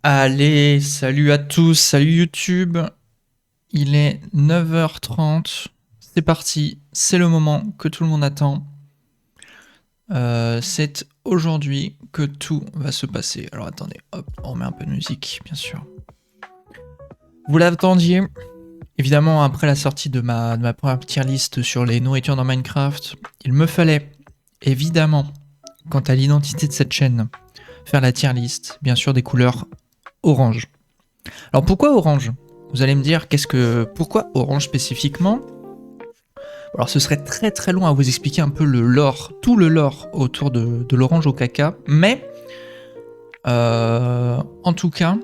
Allez, salut à tous, salut YouTube. Il est 9h30. C'est parti, c'est le moment que tout le monde attend. C'est aujourd'hui que tout va se passer. Alors attendez, hop, on remet un peu de musique, bien sûr. Vous l'attendiez. Évidemment, après la sortie de ma première tier list sur les nourritures dans Minecraft, il me fallait, évidemment, quant à l'identité de cette chaîne, faire la tier list, bien sûr des couleurs orange. Alors pourquoi orange? Vous allez me dire, pourquoi orange spécifiquement? Alors ce serait très très long à vous expliquer un peu le lore, tout le lore autour de l'orange au caca, mais en tout cas,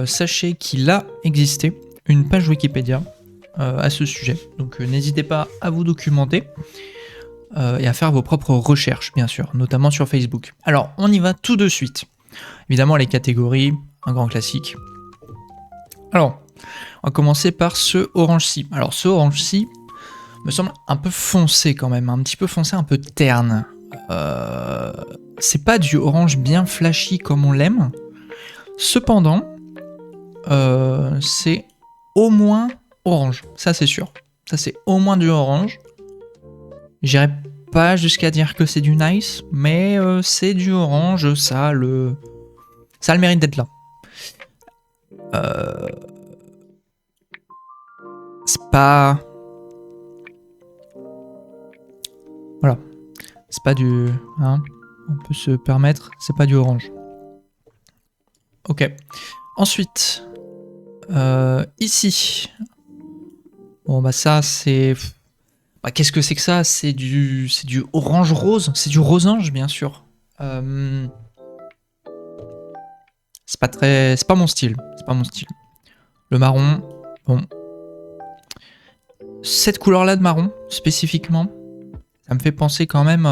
sachez qu'il a existé une page Wikipédia à ce sujet, donc n'hésitez pas à vous documenter et à faire vos propres recherches, bien sûr, notamment sur Facebook. Alors on y va tout de suite. Évidemment les catégories, un grand classique. Alors, on va commencer par ce Orange-ci. Alors ce Orange-ci me semble un peu foncé quand même, un petit peu foncé, un peu terne. C'est pas du orange bien flashy comme on l'aime. Cependant, c'est au moins orange, ça c'est sûr. Ça c'est au moins du orange. J'irai pas jusqu'à dire que c'est du nice, mais c'est du orange, ça a le mérite d'être là. C'est pas... Voilà. C'est pas du... Hein, on peut se permettre, c'est pas du orange. Ok. Ensuite, ici. Bon bah ça c'est... Bah, qu'est-ce que c'est que ça? C'est du orange rose, c'est du rosange bien sûr. C'est pas mon style, c'est pas mon style. Le marron, bon. Cette couleur-là de marron spécifiquement, ça me fait penser quand même,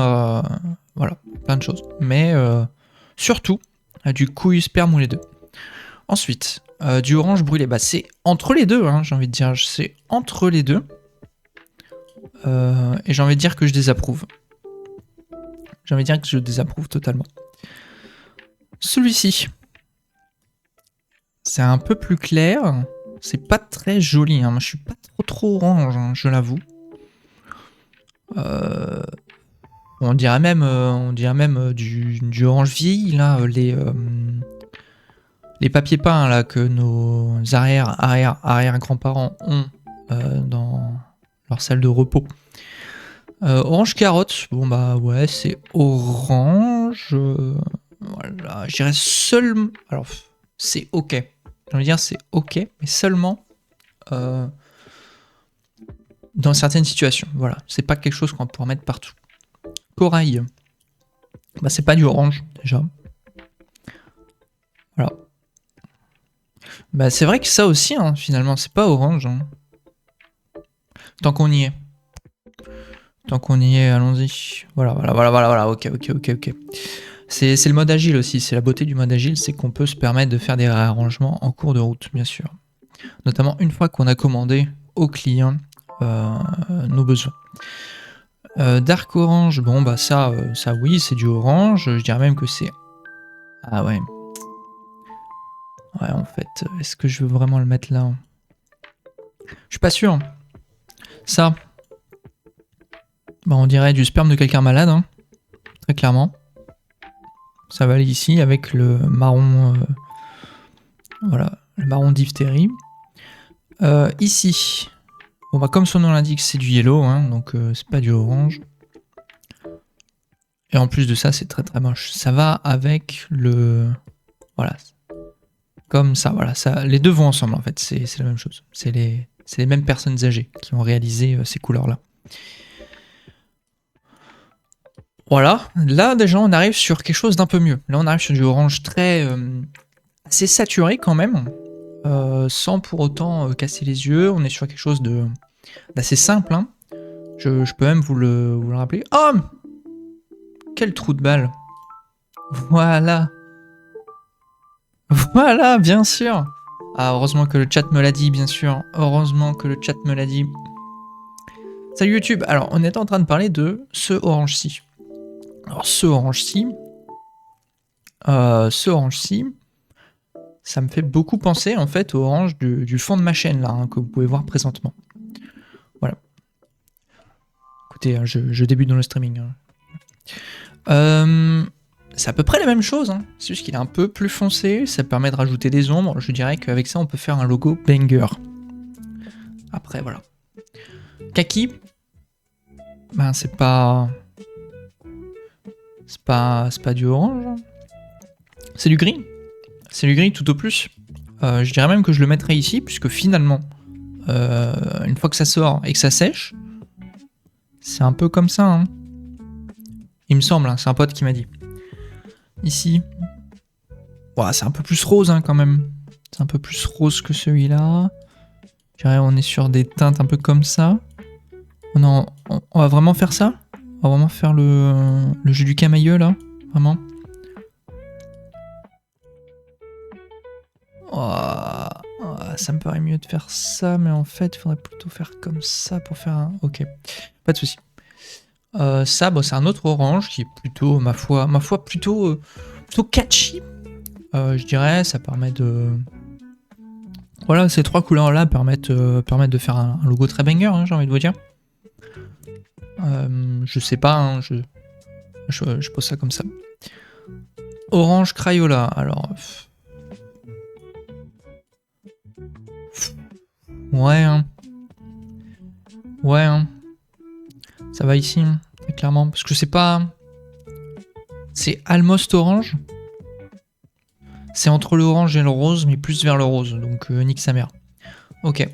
voilà, plein de choses. Mais surtout à du couille sperme ou les deux. Ensuite, du orange brûlé, bah c'est entre les deux, hein, j'ai envie de dire, c'est entre les deux. Et j'ai envie de dire que je désapprouve. J'ai envie de dire que je désapprouve totalement. Celui-ci, c'est un peu plus clair. C'est pas très joli. Hein. Moi, je suis pas trop orange, hein, je l'avoue. On dirait même, du orange vieilli, là, les papiers peints là, que nos arrière grands-parents ont dans leur salle de repos. Orange carotte, bon bah ouais, c'est orange. Voilà, je dirais seulement. Alors, c'est ok. J'ai envie de dire c'est ok, mais seulement dans certaines situations. Voilà, c'est pas quelque chose qu'on va pouvoir mettre partout. Corail, bah c'est pas du orange déjà. Voilà. Bah c'est vrai que ça aussi, hein, finalement, c'est pas orange. Hein. Tant qu'on y est. Tant qu'on y est, allons-y. Voilà, ok. C'est le mode agile aussi, c'est la beauté du mode agile, c'est qu'on peut se permettre de faire des réarrangements en cours de route, bien sûr. Notamment une fois qu'on a commandé au client nos besoins. Dark Orange, bon bah ça oui, c'est du orange, je dirais même que c'est... Ah ouais. Ouais, en fait, est-ce que je veux vraiment le mettre là? Je suis pas sûr. Ça, bah on dirait du sperme de quelqu'un malade, hein, très clairement. Ça va aller ici avec le marron... voilà, le marron diphtérie. Ici, bon bah comme son nom l'indique, c'est du yellow, hein, donc c'est pas du orange. Et en plus de ça, c'est très moche. Ça va avec le... Voilà. Comme ça, voilà. Ça, les deux vont ensemble en fait, c'est la même chose. C'est les mêmes personnes âgées qui ont réalisé ces couleurs-là. Voilà, là déjà on arrive sur quelque chose d'un peu mieux. Là on arrive sur du orange très... assez saturé quand même. Sans pour autant casser les yeux. On est sur quelque chose d'assez simple. Hein. Je peux même vous le rappeler. Oh! Quel trou de balle! Voilà! Voilà, bien sûr! Ah, heureusement que le chat me l'a dit, bien sûr. Heureusement que le chat me l'a dit. Salut YouTube! Alors, on est en train de parler de ce orange-ci. Alors, ce orange-ci... Ça me fait beaucoup penser en fait au orange du fond de ma chaîne là, hein, que vous pouvez voir présentement. Voilà. Écoutez, hein, je débute dans le streaming. Hein. C'est à peu près la même chose, hein. C'est juste qu'il est un peu plus foncé, ça permet de rajouter des ombres. Je dirais qu'avec ça on peut faire un logo banger. Après voilà. Kaki, ben c'est pas du orange. Hein. C'est du gris. C'est du gris tout au plus. Je dirais même que je le mettrais ici, puisque finalement, une fois que ça sort et que ça sèche, c'est un peu comme ça. Hein. Il me semble, hein, c'est un pote qui m'a dit. Ici. Ouais, c'est un peu plus rose hein, quand même. C'est un peu plus rose que celui-là. Je dirais on est sur des teintes un peu comme ça. On va vraiment faire ça? On va vraiment faire le jeu du camailleux là? Vraiment? Oh, ça me paraît mieux de faire ça, mais en fait, il faudrait plutôt faire comme ça pour faire un... Ok, pas de souci. Ça, bon, c'est un autre orange qui est plutôt, ma foi plutôt catchy. Je dirais, ça permet de... Voilà, ces trois couleurs-là permettent de faire un logo très banger, hein, j'ai envie de vous dire. Je sais pas, hein, je pose ça comme ça. Orange Crayola, alors... Ouais, hein. Ouais, hein. Ça va ici, hein, clairement. Parce que c'est pas... C'est almost orange. C'est entre l'orange et le rose, mais plus vers le rose. Donc, nique sa mère. Ok.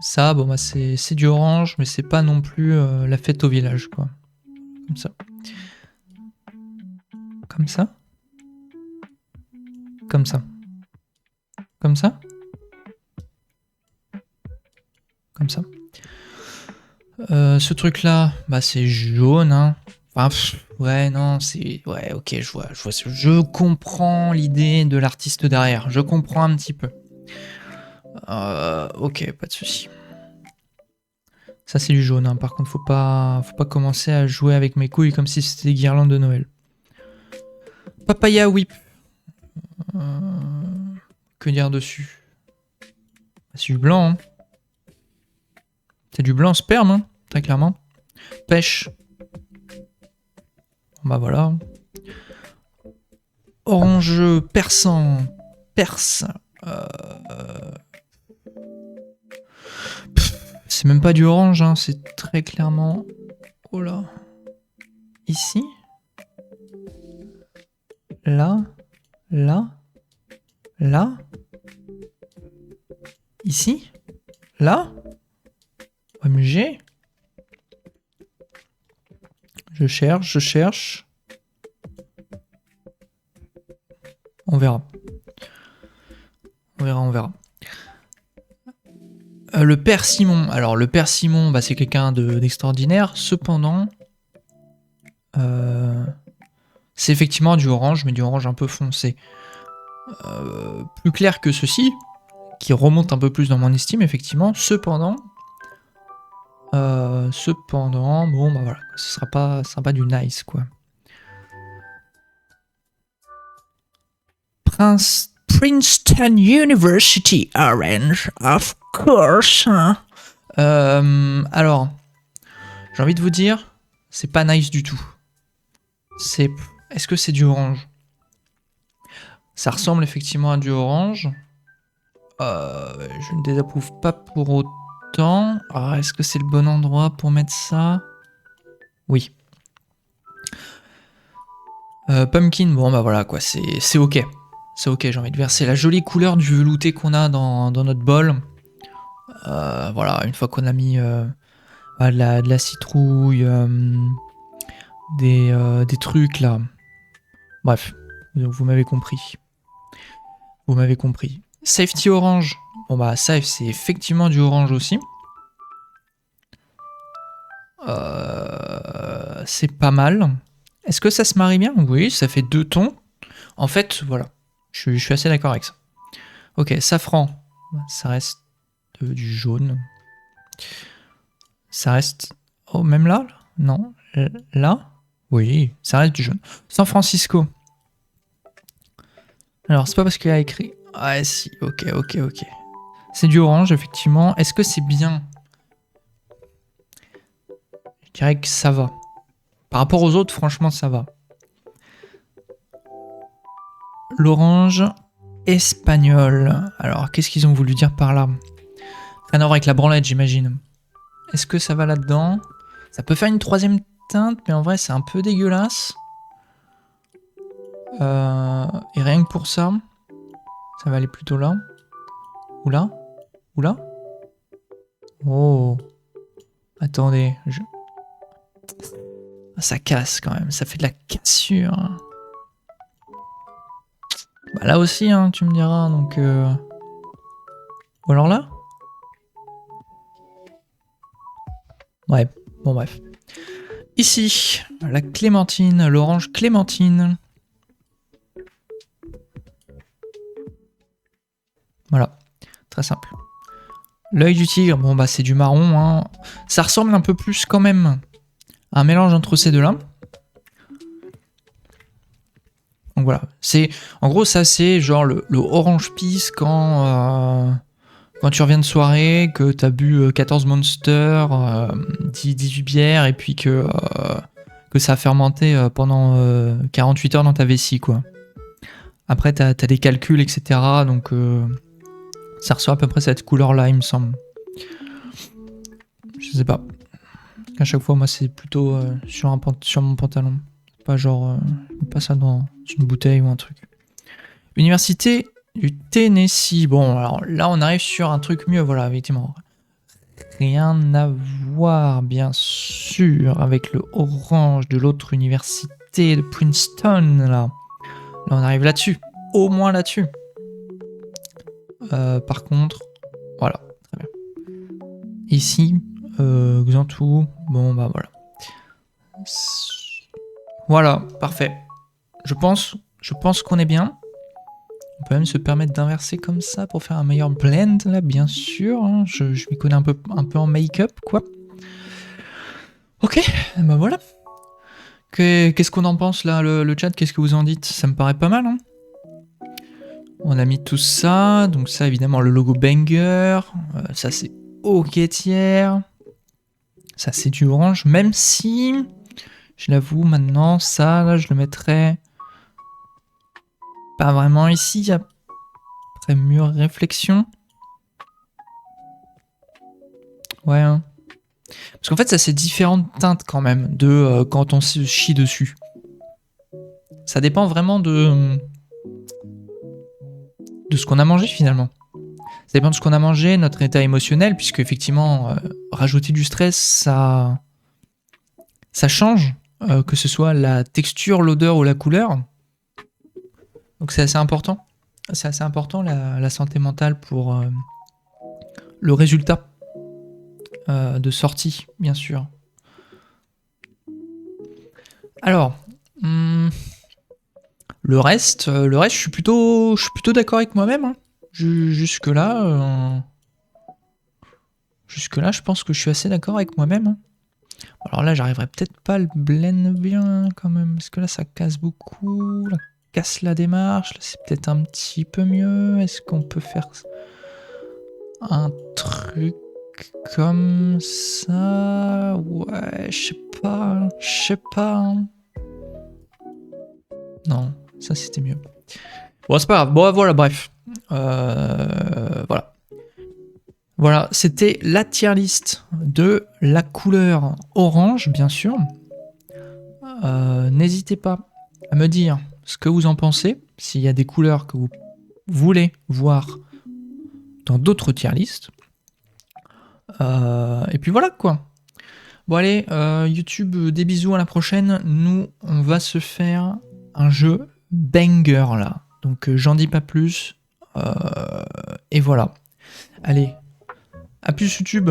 Ça, bon, bah, c'est du orange, mais c'est pas non plus la fête au village, quoi. Comme ça. Comme ça. Comme ça. Comme ça. Comme ça. Ce truc-là, bah, c'est jaune, hein. Enfin, ouais, non, c'est... Ouais, ok, je comprends l'idée de l'artiste derrière. Je comprends un petit peu. Ok, pas de souci. Ça, c'est du jaune, hein. Par contre, faut pas commencer à jouer avec mes couilles comme si c'était des guirlandes de Noël. Papaya whip. Que dire dessus? C'est du blanc, hein. C'est du blanc sperme, hein, très clairement. Pêche. Bah voilà. Orange perçant. Perse. C'est même pas du orange, hein, c'est très clairement... Oh là. Ici. Là. Là. Là. Ici. Là. OMG. Je cherche. On verra. On verra. Le persimon. Alors, le persimon, bah, c'est quelqu'un d'extraordinaire. Cependant, c'est effectivement du orange, mais du orange un peu foncé. Plus clair que ceci, qui remonte un peu plus dans mon estime, effectivement. Cependant, bon, bah voilà, ce sera pas du nice, quoi. Princeton University Orange, of course. Alors, j'ai envie de vous dire, c'est pas nice du tout. Est-ce que c'est du orange? Ça ressemble effectivement à du orange. Je ne désapprouve pas pour autant. Est-ce que c'est le bon endroit pour mettre ça? Oui. Pumpkin, bon bah voilà quoi, c'est ok. C'est ok, j'ai envie de verser la jolie couleur du velouté qu'on a dans notre bol. Voilà, une fois qu'on a mis de la citrouille, des trucs là. Bref, vous m'avez compris. Vous m'avez compris. Safety orange. Bon bah safe, c'est effectivement du orange aussi. C'est pas mal. Est-ce que ça se marie bien? Oui, ça fait deux tons. En fait, voilà. Je suis assez d'accord avec ça. Ok, safran. Ça reste du jaune. Ça reste... Oh, même là? Non. Là? Oui, ça reste du jaune. San Francisco. Alors, c'est pas parce qu'il a écrit... Ah si, ok. C'est du orange, effectivement. Est-ce que c'est bien? Je dirais que ça va. Par rapport aux autres, franchement, ça va. L'orange espagnol. Alors, qu'est-ce qu'ils ont voulu dire par là? Rien à voir avec la branlette, j'imagine. Est-ce que ça va là-dedans? Ça peut faire une troisième teinte, mais en vrai, c'est un peu dégueulasse. Et rien que pour ça, ça va aller plutôt là. Ou là? Ou là? Oh. Attendez. Ah, ça casse quand même. Ça fait de la cassure. Bah là aussi, hein, tu me diras. Donc, ou alors là? Ouais. Bon, bref. Ici, la clémentine, l'orange clémentine. Voilà. Très simple. L'œil du tigre, bon bah c'est du marron. Hein. Ça ressemble un peu plus quand même à un mélange entre ces deux-là. Donc voilà. En gros, ça c'est genre le orange peace quand tu reviens de soirée, que t'as bu 14 Monster, 18 bières et puis que ça a fermenté pendant 48 heures dans ta vessie, quoi. Après, t'as des calculs, etc. Donc ça reçoit à peu près cette couleur-là, il me semble. Je sais pas. À chaque fois, moi, c'est plutôt sur mon pantalon. Pas genre, pas ça dans une bouteille ou un truc. Université du Tennessee. Bon, alors là, on arrive sur un truc mieux, voilà, effectivement. Rien à voir, bien sûr, avec le orange de l'autre université de Princeton, là. Là, on arrive là-dessus. Au moins là-dessus. Par contre, voilà, très bien. Ici, Xantou, bon bah voilà. Voilà, parfait. Je pense qu'on est bien. On peut même se permettre d'inverser comme ça pour faire un meilleur blend, là, bien sûr. Hein. Je m'y connais un peu en make-up, quoi. Ok, bah voilà. Qu'est-ce qu'on en pense, là, le chat? Qu'est-ce que vous en dites? Ça me paraît pas mal, hein. On a mis tout ça. Donc ça, évidemment, le logo banger. Ça, c'est ok tiers. Ça, c'est du orange. Même si, je l'avoue, maintenant, ça, là, je le mettrais pas vraiment ici. Après mûre réflexion. Ouais. Hein. Parce qu'en fait, ça, c'est différentes teintes quand même de quand on se chie dessus. Ça dépend vraiment de ce qu'on a mangé finalement. Ça dépend de ce qu'on a mangé, notre état émotionnel, puisque effectivement, rajouter du stress, ça change, que ce soit la texture, l'odeur ou la couleur. Donc c'est assez important. C'est assez important la santé mentale pour le résultat de sortie, bien sûr. Alors, le reste, je suis plutôt d'accord avec moi-même. Hein. Jusque-là, je pense que je suis assez d'accord avec moi-même. Hein. Alors là, j'arriverai peut-être pas à le blend bien quand même, parce que là, ça casse beaucoup. Là, casse la démarche. Là, c'est peut-être un petit peu mieux. Est-ce qu'on peut faire un truc comme ça? Ouais, je sais pas. Hein. Non, ça c'était mieux. Bon, c'est pas grave. Bon, voilà, bref. Voilà. Voilà, c'était la tier list de la couleur orange, bien sûr. N'hésitez pas à me dire ce que vous en pensez, s'il y a des couleurs que vous voulez voir dans d'autres tier lists. Et puis voilà, quoi. Bon, allez, YouTube, des bisous, à la prochaine. Nous, on va se faire un jeu banger, là. Donc, j'en dis pas plus. Et voilà. Allez, à plus YouTube.